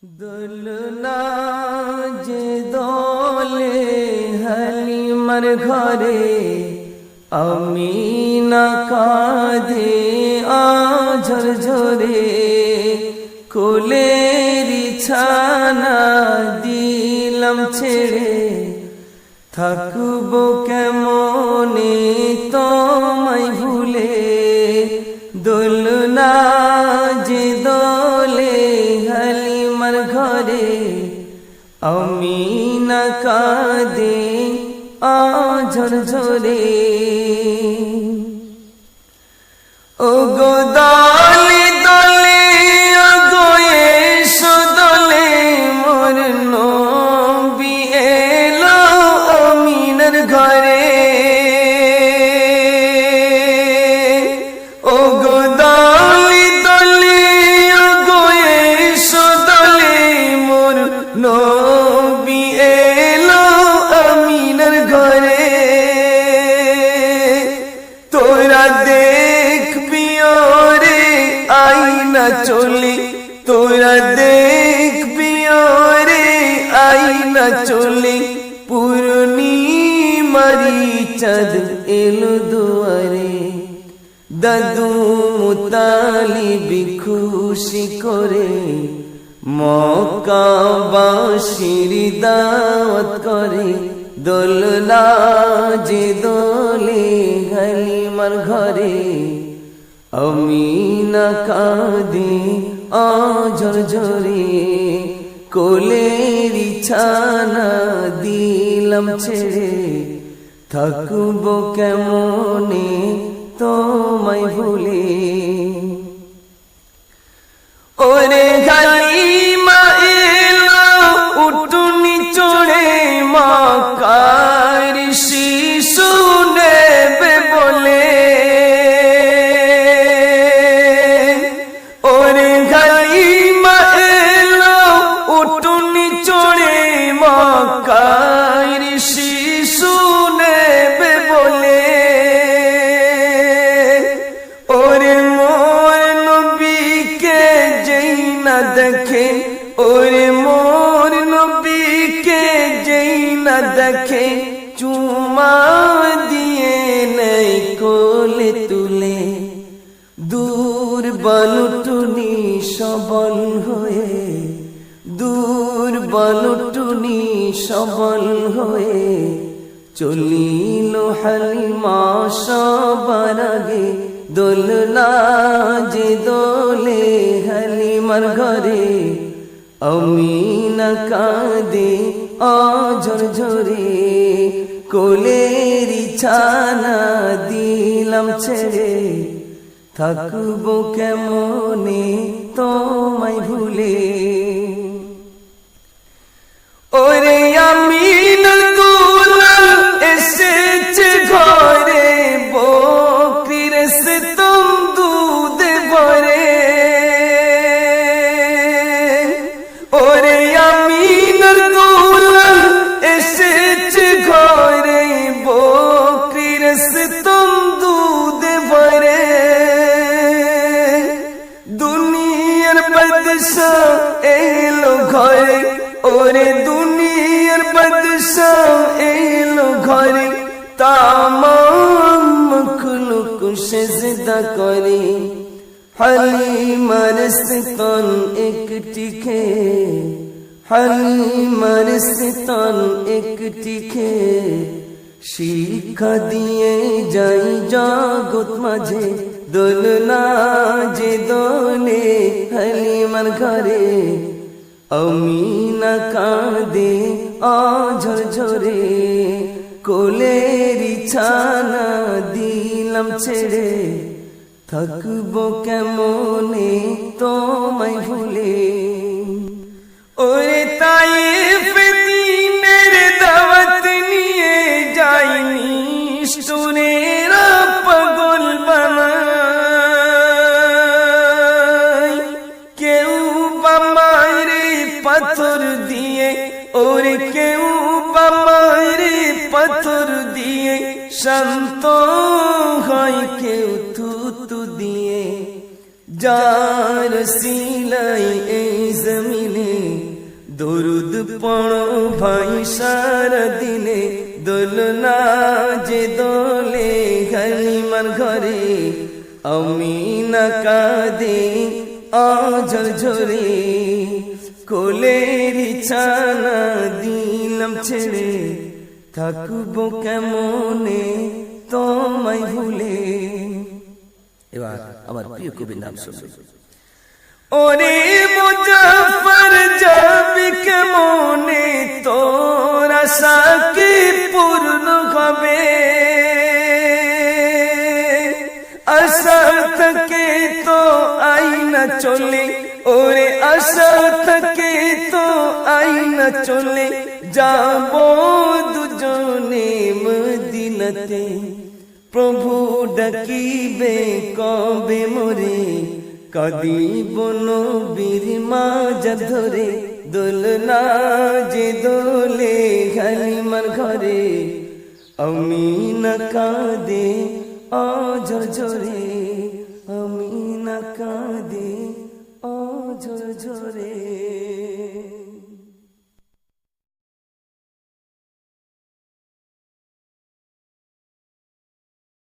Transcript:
দোলনা যে দোলে হালিমার ঘরে আমিনা কাঁদে আঝর ঝরে কোলেরি ছানা দিলাম ছেড়ে থাকবো কেমনে তোমায় ভুলে দোলনা যে দোলে হালিমার ঘরে আমিনা কাঁদে আঝর ঝরে ও গো দলে দলে ও গো এসো দলে মোর নবী এলো আমিনার ঘরে ও গো দলে দলে ও গো এসো দলে মোর নবী এলো আমিনার ঘরে তোরা দেখবি ওরে আইনা চলে তোরা দেখবি ওরে আইনা চলে পূর্ণিমারি চাঁদ এলো দুয়ারে দাদু মুতালিব খুশি করে মক্কাবাসীর দাওয়াত করে দোলনা যে দোলে হালিমার ঘরে আমিনা কাঁদে আঝর ঝরে কোলেরি ছানা দিলাম ছেড়ে থাকবো কেমনে তোমায় ভুলে ওরে হালিমা এলো উটুনি চড়ে মক্কার শিশু নেবে বলে ওরে হালিমা এলো উটুনি চড়ে মক্কার শিশু নেবে বলে ওরে মোর নবীকে যেই না দেখে ওরে মোর নবীকে যেই না দেখে চুমা দিয়ে নেই কোলে তুলে দুর্বল টুনি সবল হয়ে দুর্বল টুনি সবল হয়ে চলিল হালিমা সবার আগে দোলনা যে দোলে হালিমার ঘরে আমিনা কাঁদে আঝর ঝরে কোলেরি ছানা দিলাম ছেড়ে থাকবো কেমনে তোমায় ভুলে ওরে আমিনার দুলাল এসেছে ঘরে বকরির স্তম দুধে ভরে ওরে আমিনার দুলাল এসেছে ঘরে বকরির স্তম দুধে ভরে দুনিয়ার বাদশা এলো ঘরে ওরে দুনিয়ার বাদশা এলো ঘরে তামাম মখলুক সেজদা করে হালিমার স্তন একটি খেয়ে হালিমার স্তন একটি খেয়ে শিক্ষা দিয়ে যাই জগৎ মাঝে দোলনা যে দোলে হালিমার ঘরে আমিনা কাঁদে আঝর ঝরে কোলেরি ছানা দিলাম ছেড়ে থাকবো কেমনে তোমায় ভুলে ওরে তায়েফ দ্বীনের দাওয়াত নিয়ে যাইনি নিষ্ঠুরেরা পাগল বানায় কেউ বা মারে পাথর দিয়ে ওরে কেউ বা মারে পাথর দিয়ে শান্ত হয় কেউ থুতু দিয়ে যার সিলাই এই জমিনে দরুদ পড়ো ভাই সারা দিনে, দোলনা যে দোলে হালিমার ঘরে, আমিনা কাঁদে আজর ঝরে, কোলের ছানা দিলাম ছেড়ে, থাকবো কেমনে তোমায় ভুলে। এবার আমার প্রিয় কবির নাম শুনবে। ওরে মুজাফফর যাবি কেমনে, তোর আশা কি পূর্ণ হবে? আশা থেকে তো আইনা চলে, ওরে আশা থেকে তো আইনা চলে, যাব দুজনে মদিনাতে। প্রভু ডাকিবে কবে মোরে, কাঁদিব নবীর মাঝ ধরে, দোলনা যে দোলে হালিমার ঘরে, আমিনা কাঁদে আজর ঝরে।